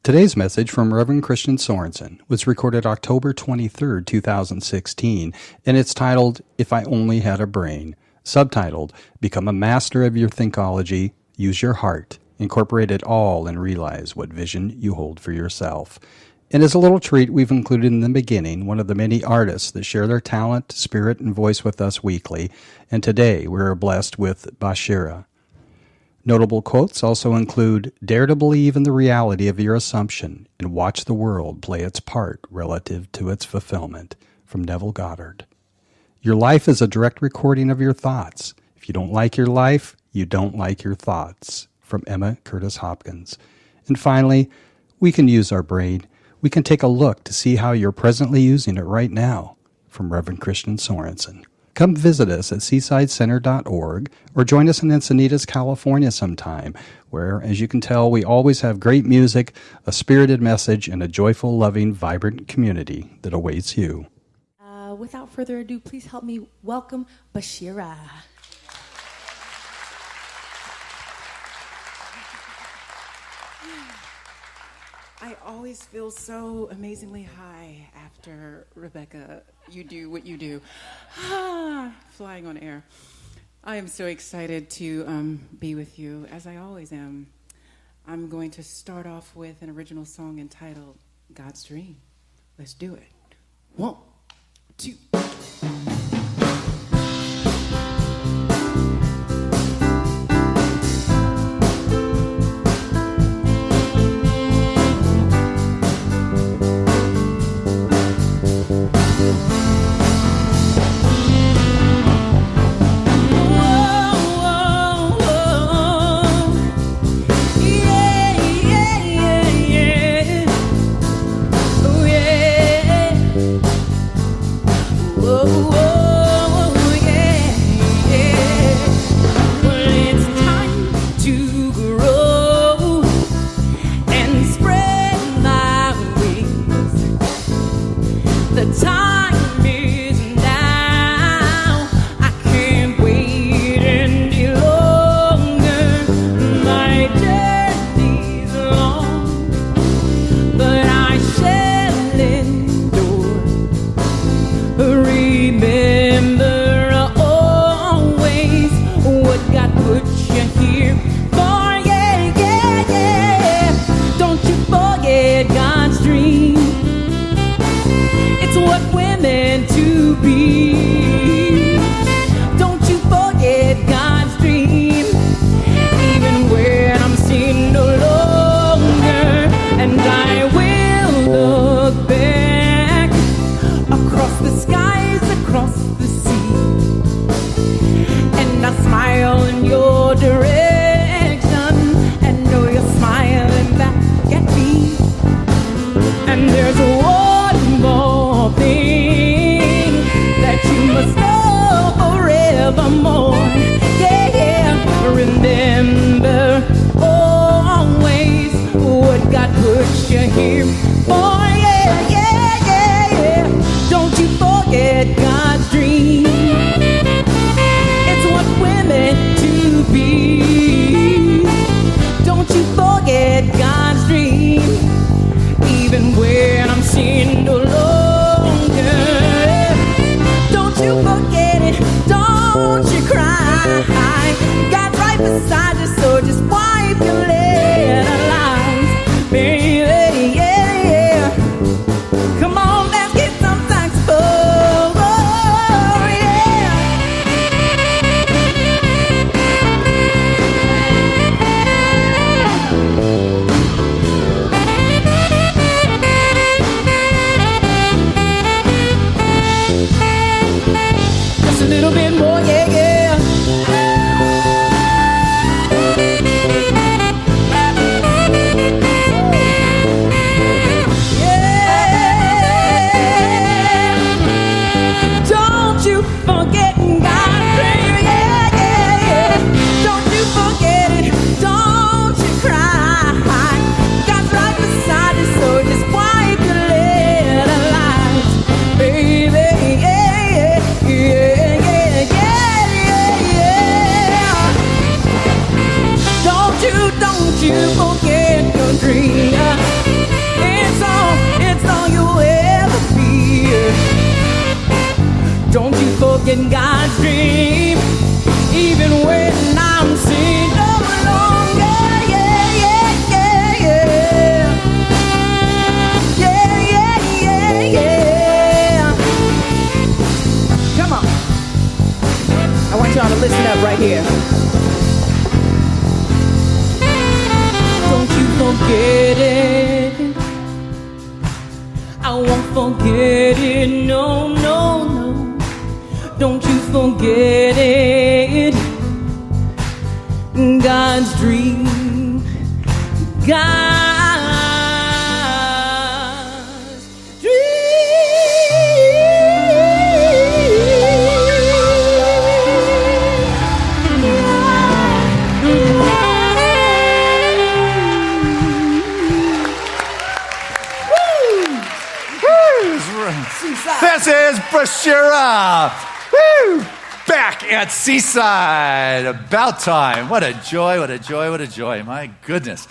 Today's message from Rev Christian Sorensen was recorded October 23, 2016, and it's titled, If I Only Had a Brain, subtitled, Become a Master of Your Thinkology, Use Your Heart, Incorporate it all, and realize what vision you hold for yourself. And as a little treat, we've included in the beginning one of the many artists that share their talent, spirit, and voice with us weekly, and today we are blessed with Bashirrah. Notable quotes also include, Dare to believe in the reality of your assumption and watch the world play its part relative to its fulfillment, from Neville Goddard. Your life is a direct recording of your thoughts. If you don't like your life, you don't like your thoughts, from Curtis Hopkins. And finally, we can use our brain. We can take a look to see how you're presently using it right now, from Rev Christian Sorensen. Come visit us at seasidecenter.org or join us in Encinitas, California sometime, where, as you can tell, we always have great music, a spirited message, and a joyful, loving, vibrant community that awaits you. Without further ado, please help me welcome Bashirrah. I always feel so amazingly high after Rebecca, you do what you do. Flying on air. I am so excited to be with you, as I always am. I'm going to start off with an original song entitled God's Dream. Let's do it. 1, 2. Don't you forget God's dream, even when I'm seen alone. Yeah, yeah, yeah, yeah, yeah. Yeah, yeah, yeah, yeah. Come on. I want y'all to listen up right here. Don't you forget it. I won't forget it. No, no, no. Don't you forget it. God's dream. God's This is Bashirrah. Woo! Back at Seaside. About time. What a joy, what a joy, what a joy. My goodness.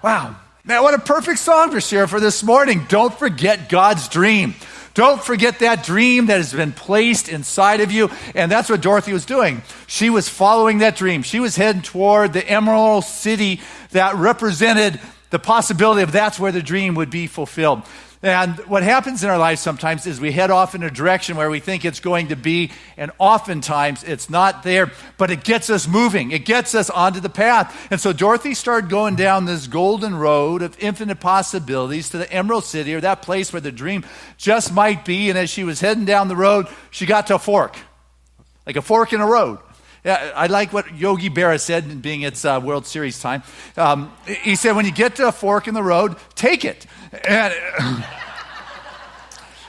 Wow. Man, what a perfect song to share for this morning. Don't forget God's dream. Don't forget that dream that has been placed inside of you. And that's what Dorothy was doing. She was following that dream. She was heading toward the Emerald City that represented the possibility of that's where the dream would be fulfilled. And what happens in our lives sometimes is we head off in a direction where we think it's going to be, and oftentimes it's not there, but it gets us moving. It gets us onto the path. And so Dorothy started going down this golden road of infinite possibilities to the Emerald City, or that place where the dream just might be. And as she was heading down the road, she got to a fork, like a fork in a road. Yeah, I like what Yogi Berra said, being it's World Series time. He said, when you get to a fork in the road, take it. And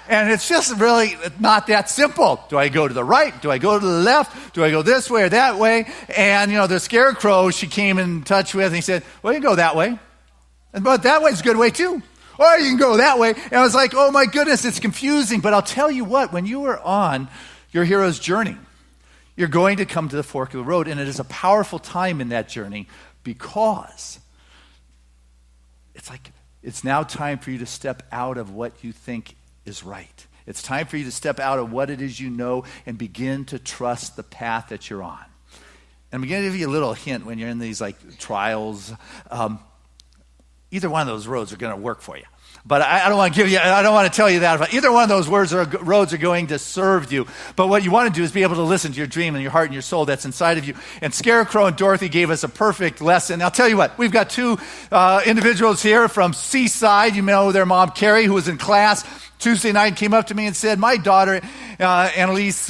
it's just really not that simple. Do I go to the right? Do I go to the left? Do I go this way or that way? And, you know, the scarecrow she came in touch with, and he said, well, you can go that way. But that way's a good way too. Or you can go that way. And I was like, oh my goodness, it's confusing. But I'll tell you what, when you are on your hero's journey, you're going to come to the fork of the road, and it is a powerful time in that journey because it's like it's now time for you to step out of what you think is right. It's time for you to step out of what it is you know and begin to trust the path that you're on. And I'm going to give you a little hint when you're in these like trials. Either one of those roads are going to work for you. But I don't want to tell you that. Either one of those roads are going to serve you. But what you want to do is be able to listen to your dream and your heart and your soul that's inside of you. And Scarecrow and Dorothy gave us a perfect lesson. I'll tell you what, we've got two individuals here from Seaside. You know their mom, Carrie, who was in class Tuesday night, came up to me and said, my daughter, Annalise,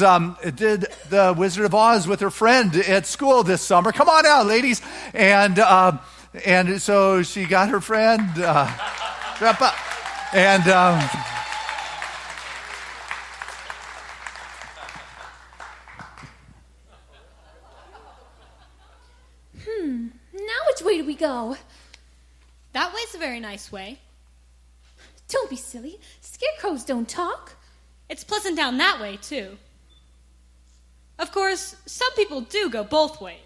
did the Wizard of Oz with her friend at school this summer. Come on out, ladies. And so she got her friend... wrap up. And now which way do we go? That way's a very nice way. Don't be silly. Scarecrows don't talk. It's pleasant down that way, too. Of course, some people do go both ways.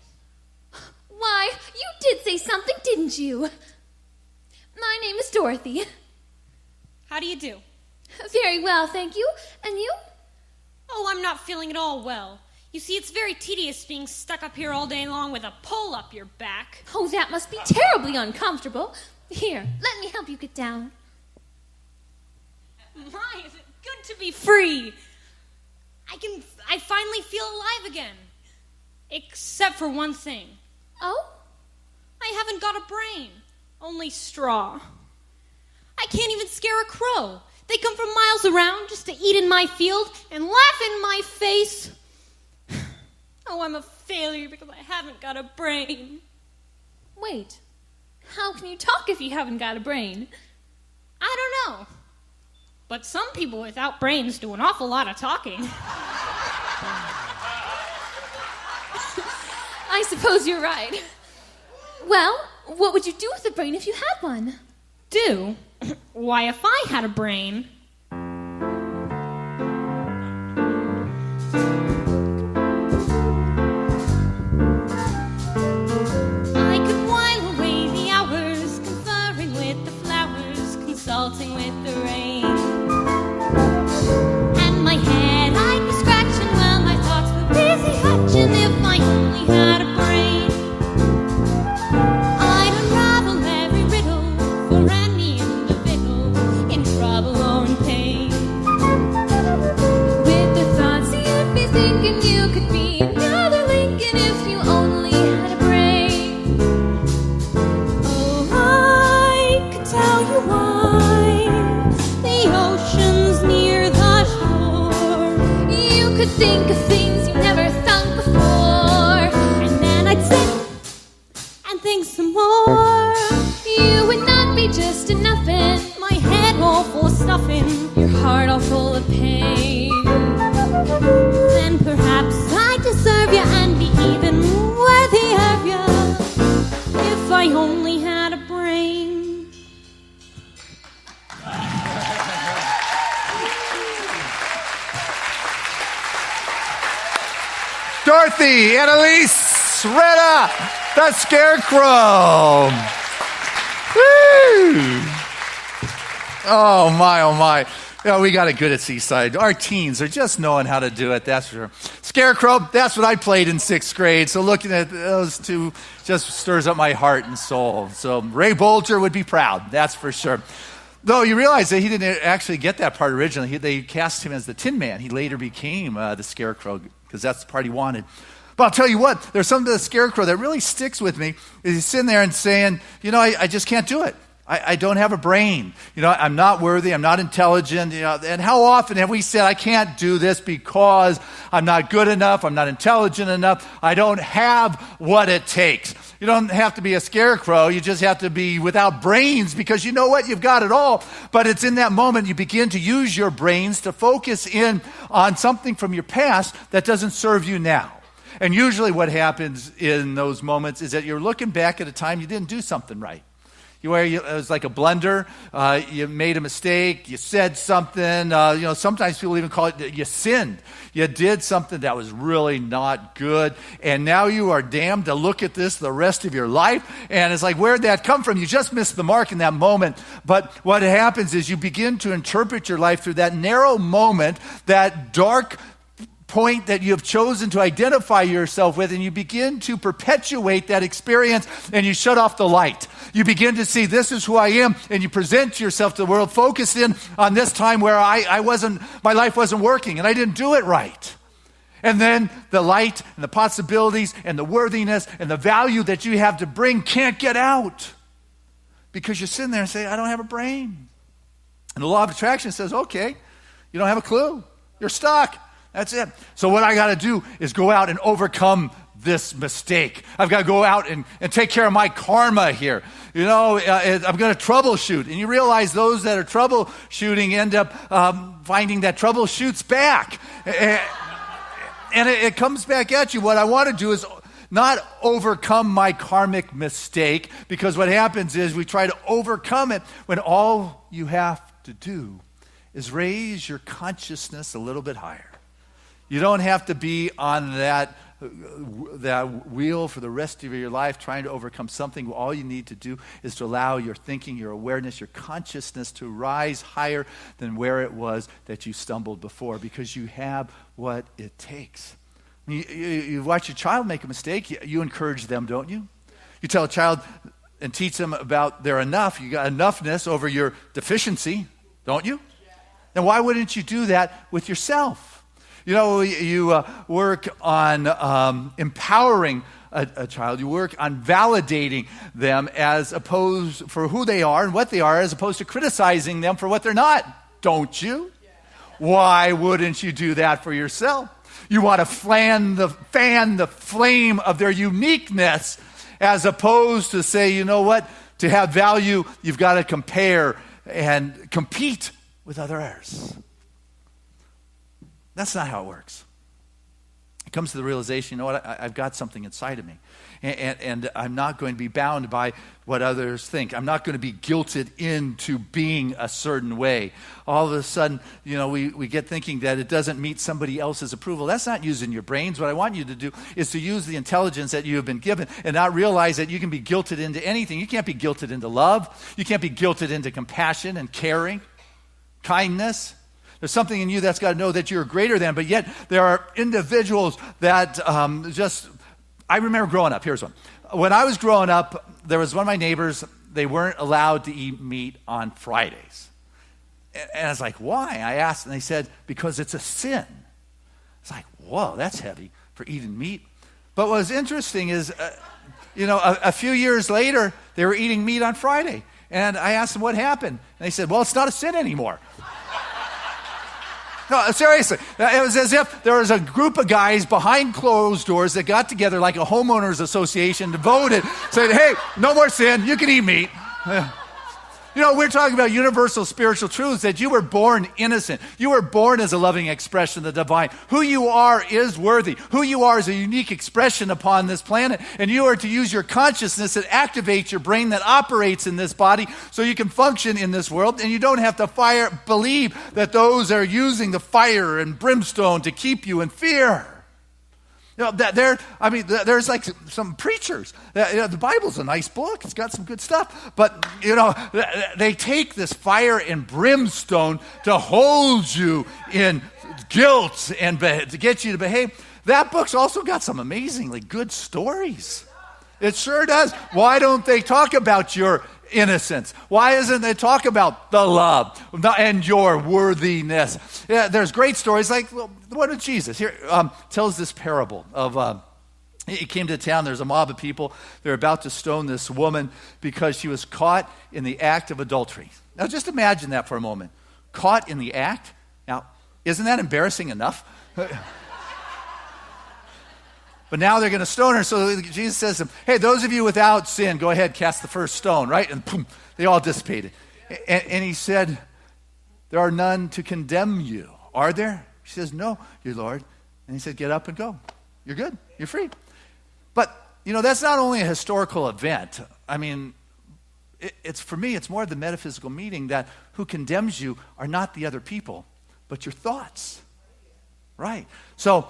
Why, you did say something, didn't you? My name is Dorothy. How do you do? Very well, thank you. And you? Oh, I'm not feeling at all well. You see, it's very tedious being stuck up here all day long with a pole up your back. Oh, that must be terribly uncomfortable. Here, let me help you get down. My, is it good to be free. I finally feel alive again. Except for one thing. Oh? I haven't got a brain. Only straw. I can't even scare a crow. They come from miles around just to eat in my field and laugh in my face. Oh, I'm a failure because I haven't got a brain. Wait, how can you talk if you haven't got a brain? I don't know. But some people without brains do an awful lot of talking. I suppose you're right. Well, what would you do with a brain if you had one? Do? Why, if I had a brain... I could while away the hours, conferring with the flowers, consulting with the rain. And my head I'd be scratching you're just a nothing. My head all full of stuffing. Your heart all full of pain. Then perhaps I deserve you and be even worthy of you if I only had a brain. Dorothy, Annalise, Retta, the Scarecrow. Woo! Oh my, oh my. You know, we got it good at Seaside. Our teens are just knowing how to do it, that's for sure. Scarecrow, that's what I played in 6th grade. So looking at those two just stirs up my heart and soul. So Ray Bolger would be proud, that's for sure. Though you realize that he didn't actually get that part originally. They cast him as the Tin Man. He later became the Scarecrow because that's the part he wanted. But I'll tell you what, there's something to the Scarecrow that really sticks with me. Is he's sitting there and saying, you know, I just can't do it. I don't have a brain. You know, I'm not worthy. I'm not intelligent. You know, and how often have we said, I can't do this because I'm not good enough. I'm not intelligent enough. I don't have what it takes. You don't have to be a scarecrow. You just have to be without brains because you know what? You've got it all. But it's in that moment you begin to use your brains to focus in on something from your past that doesn't serve you now. And usually what happens in those moments is that you're looking back at a time you didn't do something right. It was like a blunder. You made a mistake. You said something. Sometimes people even call it you sinned. You did something that was really not good. And now you are damned to look at this the rest of your life. And it's like, where'd that come from? You just missed the mark in that moment. But what happens is you begin to interpret your life through that narrow moment, that dark point that you have chosen to identify yourself with, and you begin to perpetuate that experience, and you shut off the light. You begin to see this is who I am, and you present yourself to the world focused in on this time where my life wasn't working and I didn't do it right. And then the light and the possibilities and the worthiness and the value that you have to bring can't get out because you're sitting there and say, I don't have a brain. And the law of attraction says, okay, you don't have a clue. You're stuck. That's it. So what I got to do is go out and overcome this mistake. I've got to go out and take care of my karma here. You know, I'm going to troubleshoot. And you realize those that are troubleshooting end up finding that trouble shoots back. And it comes back at you. What I want to do is not overcome my karmic mistake, because what happens is we try to overcome it when all you have to do is raise your consciousness a little bit higher. You don't have to be on that wheel for the rest of your life trying to overcome something. All you need to do is to allow your thinking, your awareness, your consciousness to rise higher than where it was that you stumbled before, because you have what it takes. You watch your child make a mistake, you encourage them, don't you? You tell a child and teach them about their enough. You got enoughness over your deficiency, don't you? Then why wouldn't you do that with yourself? You know, you work on empowering a child. You work on validating them as opposed for who they are and what they are, as opposed to criticizing them for what they're not, don't you? Yeah. Why wouldn't you do that for yourself? You want to fan the flame of their uniqueness, as opposed to say, you know what? To have value, you've got to compare and compete with others. That's not how it works. It comes to the realization, you know what, I've got something inside of me. And I'm not going to be bound by what others think. I'm not going to be guilted into being a certain way. All of a sudden, you know, we get thinking that it doesn't meet somebody else's approval. That's not using your brains. What I want you to do is to use the intelligence that you have been given and not realize that you can be guilted into anything. You can't be guilted into love. You can't be guilted into compassion and caring, kindness. There's something in you that's got to know that you're greater than, but yet there are individuals that I remember growing up. Here's one. When I was growing up, there was one of my neighbors, they weren't allowed to eat meat on Fridays. And I was like, why? I asked, and they said, because it's a sin. It's like, whoa, that's heavy for eating meat. But what was interesting is, a few years later, they were eating meat on Friday. And I asked them what happened. And they said, well, it's not a sin anymore. No, seriously. It was as if there was a group of guys behind closed doors that got together like a homeowners association, voted, said, hey, no more sin, you can eat meat. We're talking about universal spiritual truths, that you were born innocent. You were born as a loving expression of the divine. Who you are is worthy. Who you are is a unique expression upon this planet. And you are to use your consciousness that activates your brain, that operates in this body, so you can function in this world. And you don't have to believe that those are using the fire and brimstone to keep you in fear. There's like some preachers. The Bible's a nice book. It's got some good stuff. But, they take this fire and brimstone to hold you in guilt and to get you to behave. That book's also got some amazingly good stories. It sure does. Why don't they talk about your innocence? Why isn't they talk about the love and your worthiness? Yeah, there's great stories like the one of Jesus. Here tells this parable of he came to town. There's a mob of people. They're about to stone this woman because she was caught in the act of adultery. Now just imagine that for a moment. Caught in the act. Now, isn't that embarrassing enough? But now they're going to stone her. So Jesus says to them, hey, those of you without sin, go ahead, cast the first stone, right? And boom, they all dissipated. And he said, there are none to condemn you, are there? She says, no, your Lord. And he said, get up and go. You're good. You're free. But, that's not only a historical event. I mean, it's for me, it's more the metaphysical meaning that who condemns you are not the other people, but your thoughts. Right. So,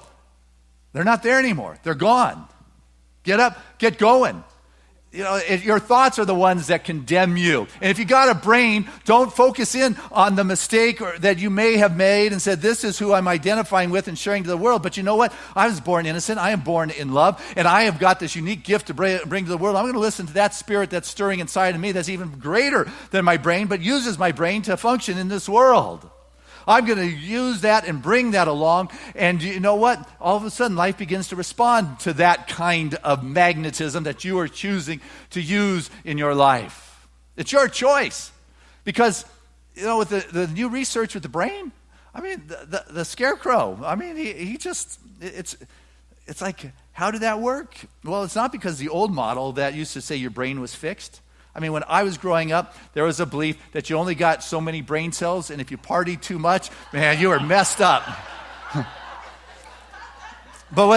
they're not there anymore. They're gone. Get up, get going. Your thoughts are the ones that condemn you. And if you got a brain, don't focus in on the mistake that you may have made and said, this is who I'm identifying with and sharing to the world. But you know what? I was born innocent. I am born in love. And I have got this unique gift to bring to the world. I'm going to listen to that spirit that's stirring inside of me that's even greater than my brain, but uses my brain to function in this world. I'm going to use that and bring that along. And you know what? All of a sudden, life begins to respond to that kind of magnetism that you are choosing to use in your life. It's your choice. Because, with the new research with the brain, the scarecrow, it's like, how did that work? Well, it's not because the old model that used to say your brain was fixed. When I was growing up, there was a belief that you only got so many brain cells, and if you partied too much, man, you were messed up. But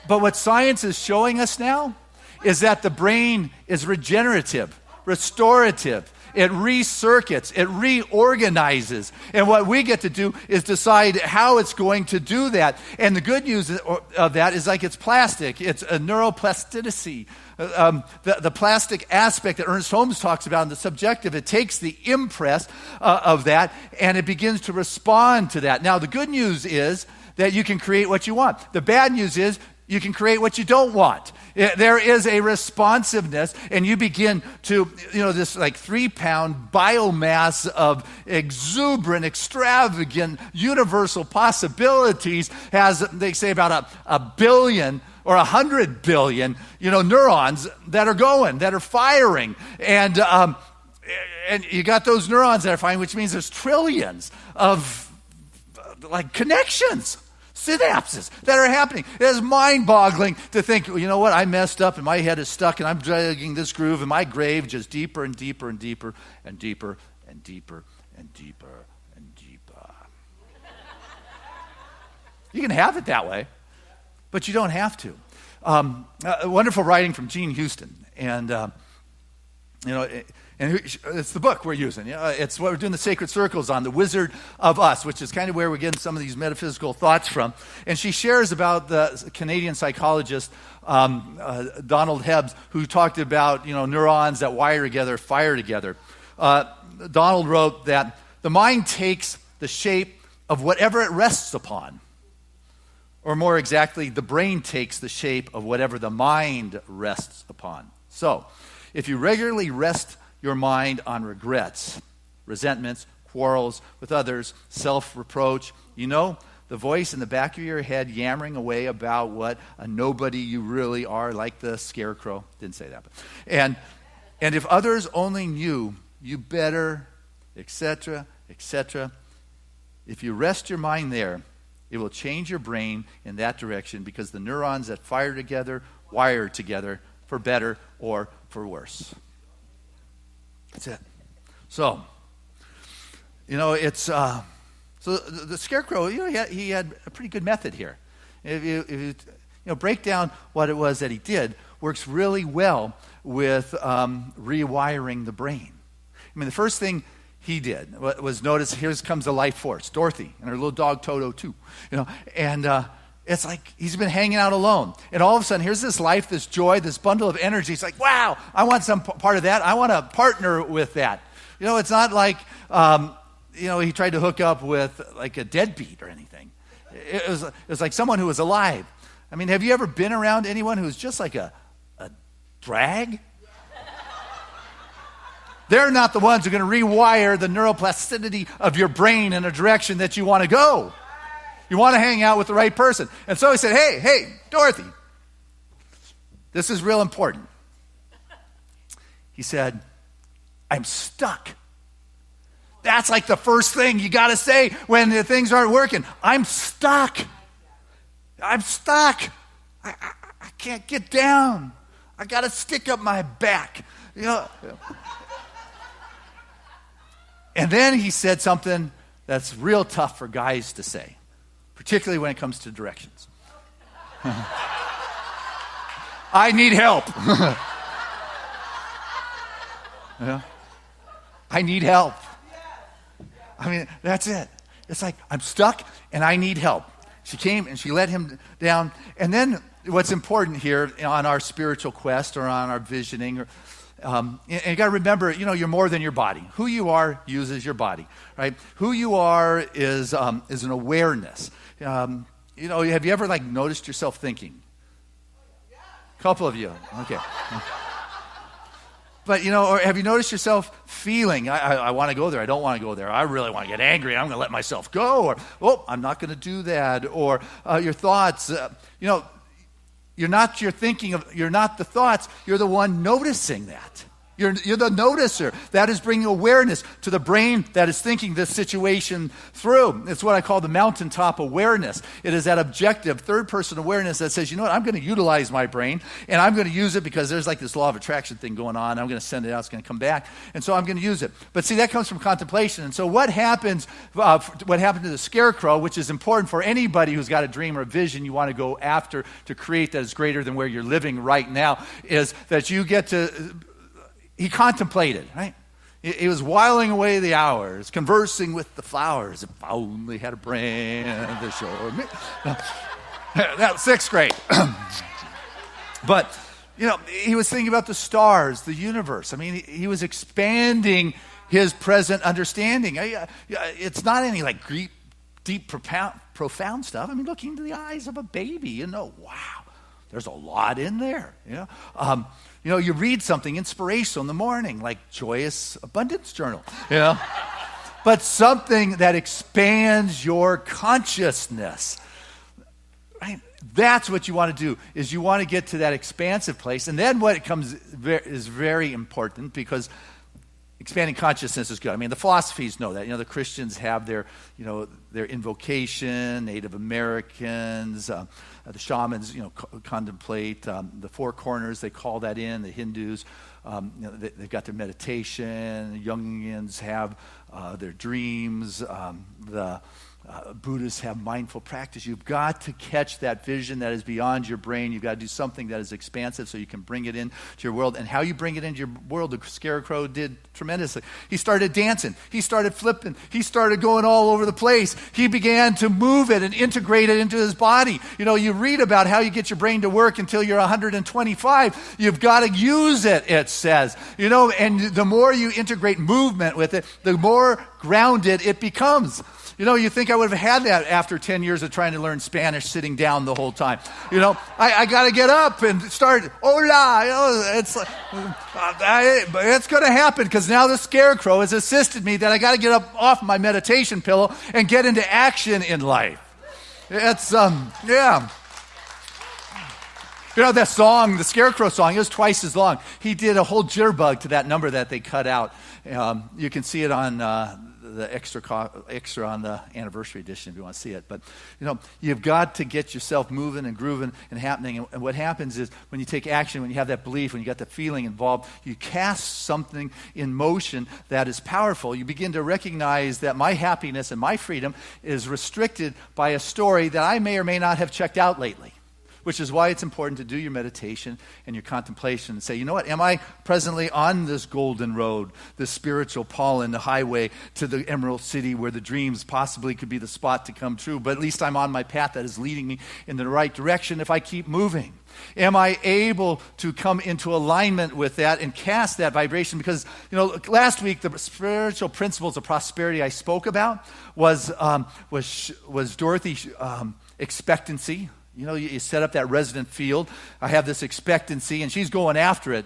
what science is showing us now is that the brain is regenerative, restorative. It recircuits, it reorganizes. And what we get to do is decide how it's going to do that. And the good news of that is like it's plastic. It's a neuroplasticity. The plastic aspect that Ernest Holmes talks about in the subjective, it takes the impress of that and it begins to respond to that. Now, the good news is that you can create what you want. The bad news is you can create what you don't want. There is a responsiveness, and you begin to, this like 3-pound biomass of exuberant, extravagant, universal possibilities has, they say, about a billion or 100 billion, neurons that are going, that are firing. And you got those neurons that are firing, which means there's trillions of connections. Synapses that are happening. It is mind-boggling to think, I messed up and my head is stuck and I'm dragging this groove in my grave just deeper and deeper and deeper and deeper and deeper and deeper and deeper. You can have it that way, but you don't have to. Wonderful writing from Gene Houston. And, and it's the book we're using. It's what we're doing the Sacred Circles on, The Wizard of Us, which is kind of where we're getting some of these metaphysical thoughts from. And she shares about the Canadian psychologist Donald Hebbs, who talked about neurons that wire together, fire together. Donald wrote that the mind takes the shape of whatever it rests upon. Or more exactly, the brain takes the shape of whatever the mind rests upon. So, if you regularly rest your mind on regrets, resentments, quarrels with others, self-reproach, the voice in the back of your head yammering away about what a nobody you really are, like the scarecrow. Didn't say that. But, and if others only knew, you better, etc., etc. If you rest your mind there, it will change your brain in that direction because the neurons that fire together, wire together for better or for worse. That's it. So, it's so the scarecrow. He had a pretty good method here. If you break down what it was that he did, works really well with rewiring the brain. I mean, the first thing he did was notice, here comes the life force, Dorothy, and her little dog Toto too. And it's like he's been hanging out alone, and all of a sudden, here's this life, this joy, this bundle of energy. He's like, wow, I want some part of that. I want to partner with that. It's not like he tried to hook up with like a deadbeat or anything. It was like someone who was alive. I mean, have you ever been around anyone who's just like a drag? They're not the ones who are going to rewire the neuroplasticity of your brain in a direction that you want to go. You want to hang out with the right person. And so he said, hey, Dorothy, this is real important. He said, I'm stuck. That's like the first thing you got to say when the things aren't working. I'm stuck. I'm stuck. I can't get down. I got to stick up my back. And then he said something that's real tough for guys to say, particularly when it comes to directions. I need help. I need help. I mean, that's it. It's like, I'm stuck and I need help. She came and she let him down. And then what's important here on our spiritual quest or on our visioning, and you got to remember, you're more than your body. Who you are uses your body, right? Who you are is an awareness. Have you ever noticed yourself thinking? A couple of you, okay. But, or have you noticed yourself feeling, I want to go there, I don't want to go there, I really want to get angry, I'm going to let myself go, or, I'm not going to do that, or your thoughts, you're not the thoughts, you're the one noticing that. You're the noticer. That is bringing awareness to the brain that is thinking this situation through. It's what I call the mountaintop awareness. It is that objective third-person awareness that says, I'm going to utilize my brain, and I'm going to use it because there's like this law of attraction thing going on. I'm going to send it out. It's going to come back. And so I'm going to use it. But see, that comes from contemplation. And so what happened to the scarecrow, which is important for anybody who's got a dream or a vision you want to go after to create that is greater than where you're living right now, is that you get to... He contemplated, right? He was whiling away the hours, conversing with the flowers. If I only had a brain to show me. That was 6th grade. But, he was thinking about the stars, the universe. I mean, he was expanding his present understanding. It's not any deep, profound stuff. I mean, looking into the eyes of a baby, wow, there's a lot in there. You read something inspirational in the morning, like Joyous Abundance Journal, but something that expands your consciousness, right? That's what you want to do, is you want to get to that expansive place. And then what is very important, because expanding consciousness is good. I mean, the philosophies know that. The Christians have their invocation, Native Americans, the shamans, contemplate the 4 corners. They call that in. The Hindus, they've got their meditation. The Jungians have their dreams. The Buddhists have mindful practice. You've got to catch that vision that is beyond your brain. You've got to do something that is expansive so you can bring it into your world. And how you bring it into your world, the scarecrow did tremendously. He started dancing. He started flipping. He started going all over the place. He began to move it and integrate it into his body. You read about how you get your brain to work until you're 125. You've got to use it, it says. And the more you integrate movement with it, the more grounded it becomes. You think I would have had that after 10 years of trying to learn Spanish sitting down the whole time. I got to get up and start, hola. It's going to happen because now the scarecrow has assisted me that I got to get up off my meditation pillow and get into action in life. It's, yeah. That song, the Scarecrow song, it was twice as long. He did a whole jitterbug to that number that they cut out. You can see it on the extra on the anniversary edition if you want to see it. But, you've got to get yourself moving and grooving and happening. And what happens is when you take action, when you have that belief, when you got the feeling involved, you cast something in motion that is powerful. You begin to recognize that my happiness and my freedom is restricted by a story that I may or may not have checked out lately. Which is why it's important to do your meditation and your contemplation and say, you know what, am I presently on this golden road, this spiritual pollen, the highway to the Emerald City where the dreams possibly could be the spot to come true, but at least I'm on my path that is leading me in the right direction if I keep moving. Am I able to come into alignment with that and cast that vibration? Because, last week the spiritual principles of prosperity I spoke about was Dorothy expectancy. You set up that resident field. I have this expectancy, and she's going after it.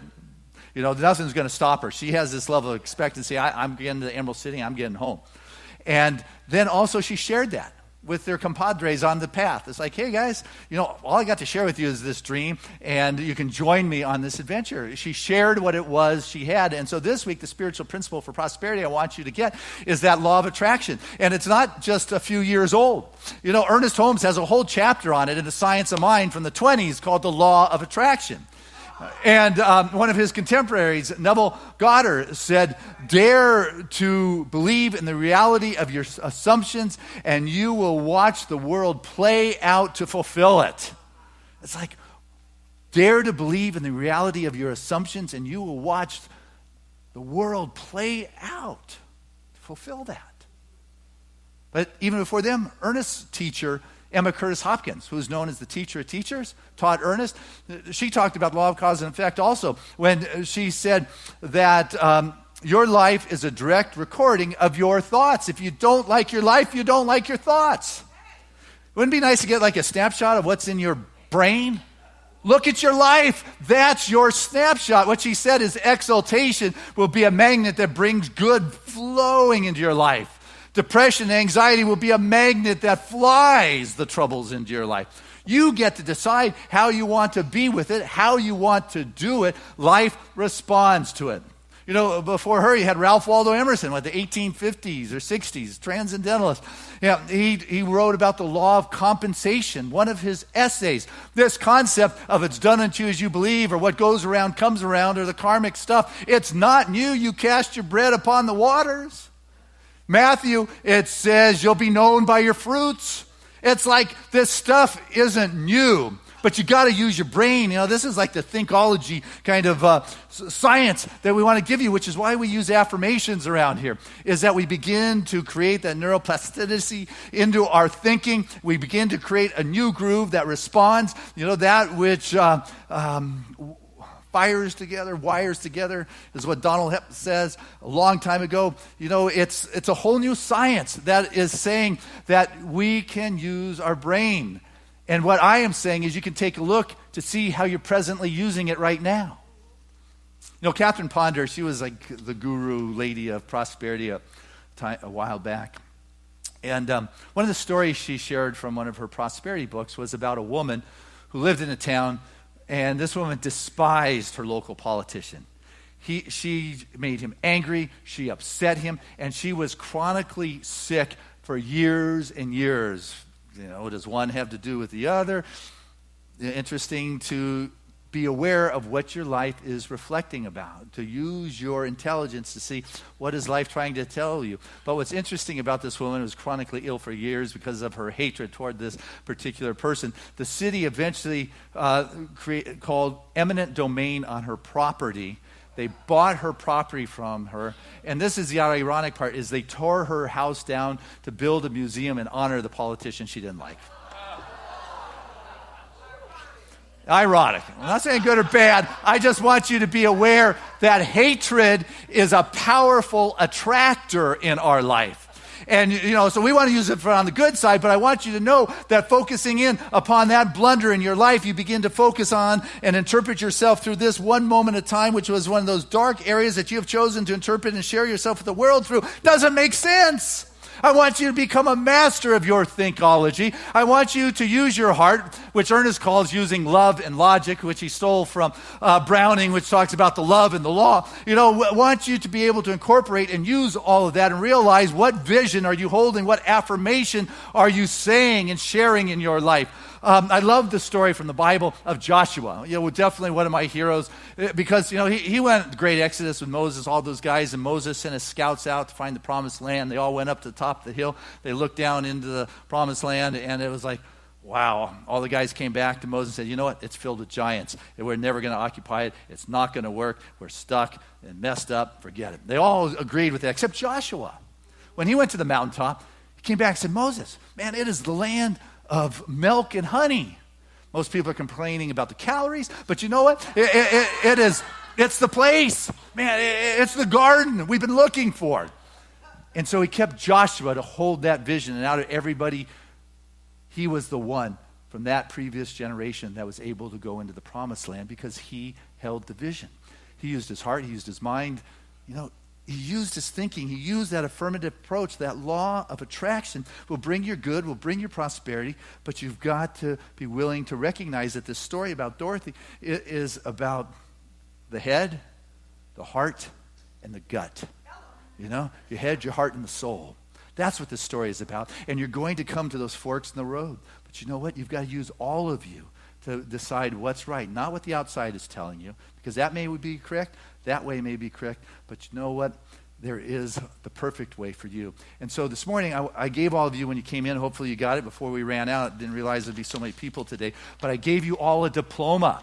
Nothing's going to stop her. She has this level of expectancy. I'm getting to the Emerald City. I'm getting home. And then also she shared that with their compadres on the path. It's like, hey, guys, all I got to share with you is this dream, and you can join me on this adventure. She shared what it was she had. And so this week, the spiritual principle for prosperity I want you to get is that law of attraction. And it's not just a few years old. Ernest Holmes has a whole chapter on it in The Science of Mind from the 1920s called The Law of Attraction. And one of his contemporaries, Neville Goddard, said, dare to believe in the reality of your assumptions and you will watch the world play out to fulfill it. It's like, dare to believe in the reality of your assumptions and you will watch the world play out to fulfill that. But even before them, Ernest's teacher, Emma Curtis Hopkins, who is known as the teacher of teachers, taught Ernest. She talked about law of cause and effect also when she said that your life is a direct recording of your thoughts. If you don't like your life, you don't like your thoughts. Wouldn't it be nice to get like a snapshot of what's in your brain? Look at your life. That's your snapshot. What she said is exaltation will be a magnet that brings good flowing into your life. Depression and anxiety will be a magnet that flies the troubles into your life. You get to decide how you want to be with it, how you want to do it. Life responds to it. Before her, you had Ralph Waldo Emerson, the 1850s or 60s, transcendentalist. He wrote about the law of compensation, one of his essays. This concept of it's done unto you as you believe, or what goes around comes around, or the karmic stuff. It's not new. You cast your bread upon the waters. Matthew, it says you'll be known by your fruits. It's like this stuff isn't new, but you got to use your brain. This is like the thinkology kind of science that we want to give you, which is why we use affirmations around here, is that we begin to create that neuroplasticity into our thinking. We begin to create a new groove that responds, that which wires together is what Donald Hep says a long time ago. It's a whole new science that is saying that we can use our brain. And what I am saying is you can take a look to see how you're presently using it right now. Catherine Ponder, she was like the guru lady of prosperity a while back. And one of the stories she shared from one of her prosperity books was about a woman who lived in a town. And this woman despised her local politician. She made him angry, she upset him, and she was chronically sick for years and years. What does one have to do with the other? Interesting to be aware of what your life is reflecting about, to use your intelligence to see what is life trying to tell you. But what's interesting about this woman who was chronically ill for years because of her hatred toward this particular person, the city eventually called eminent domain on her property. They bought her property from her, and this is the ironic part, is they tore her house down to build a museum in honor of the politician she didn't like. Ironic. I'm not saying good or bad. I just want you to be aware that hatred is a powerful attractor in our life. And, so we want to use it on the good side, but I want you to know that focusing in upon that blunder in your life, you begin to focus on and interpret yourself through this one moment of time, which was one of those dark areas that you have chosen to interpret and share yourself with the world through. Doesn't make sense. I want you to become a master of your thinkology. I want you to use your heart, which Ernest calls using love and logic, which he stole from Browning, which talks about the love and the law. I want you to be able to incorporate and use all of that and realize what vision are you holding, what affirmation are you saying and sharing in your life. I love the story from the Bible of Joshua. Definitely one of my heroes because, he went the great Exodus with Moses, all those guys, and Moses sent his scouts out to find the promised land. They all went up to the top of the hill. They looked down into the promised land, and it was like, wow. All the guys came back to Moses and said, you know what? It's filled with giants. We're never going to occupy it. It's not going to work. We're stuck and messed up. Forget it. They all agreed with that, except Joshua. When he went to the mountaintop, he came back and said, Moses, man, it is the land of milk and honey. Most people are complaining about the calories, but you know what? It's the place. Man, it's the garden we've been looking for. And so he kept Joshua to hold that vision, and out of everybody, he was the one from that previous generation that was able to go into the promised land because he held the vision. He used his heart, he used his mind, he used his thinking. He used that affirmative approach. That law of attraction will bring your good, will bring your prosperity, but you've got to be willing to recognize that this story about Dorothy is about the head, the heart, and the gut. Your head, your heart, and the soul. That's what this story is about. And you're going to come to those forks in the road. But you know what? You've got to use all of you to decide what's right, not what the outside is telling you, because that may be correct, that way may be correct, but you know what? There is the perfect way for you. And so this morning, I gave all of you, when you came in, hopefully you got it before we ran out, didn't realize there'd be so many people today, but I gave you all a diploma.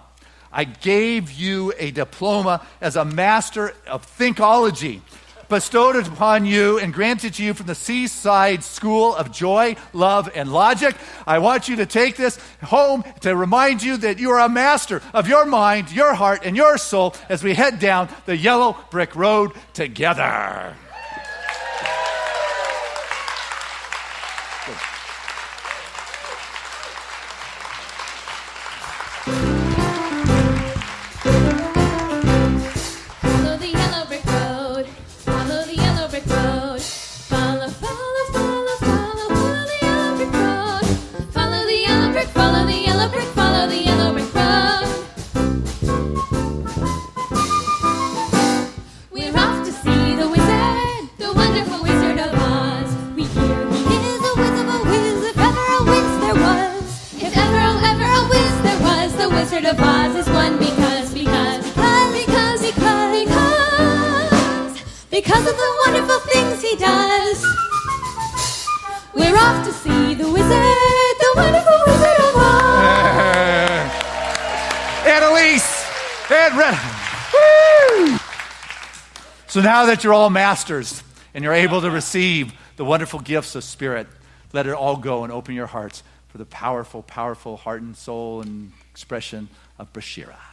I gave you a diploma as a master of thinkology, bestowed it upon you and granted to you from the Seaside School of Joy, Love, and Logic. I want you to take this home to remind you that you are a master of your mind, your heart, and your soul as we head down the yellow brick road together. Because of the wonderful things he does. We're off to see the wizard, the wonderful Wizard of Oz. Annalise and Rev. Woo! So now that you're all masters and you're able to receive the wonderful gifts of Spirit, let it all go and open your hearts for the powerful, powerful heart and soul and expression of Bashirrah.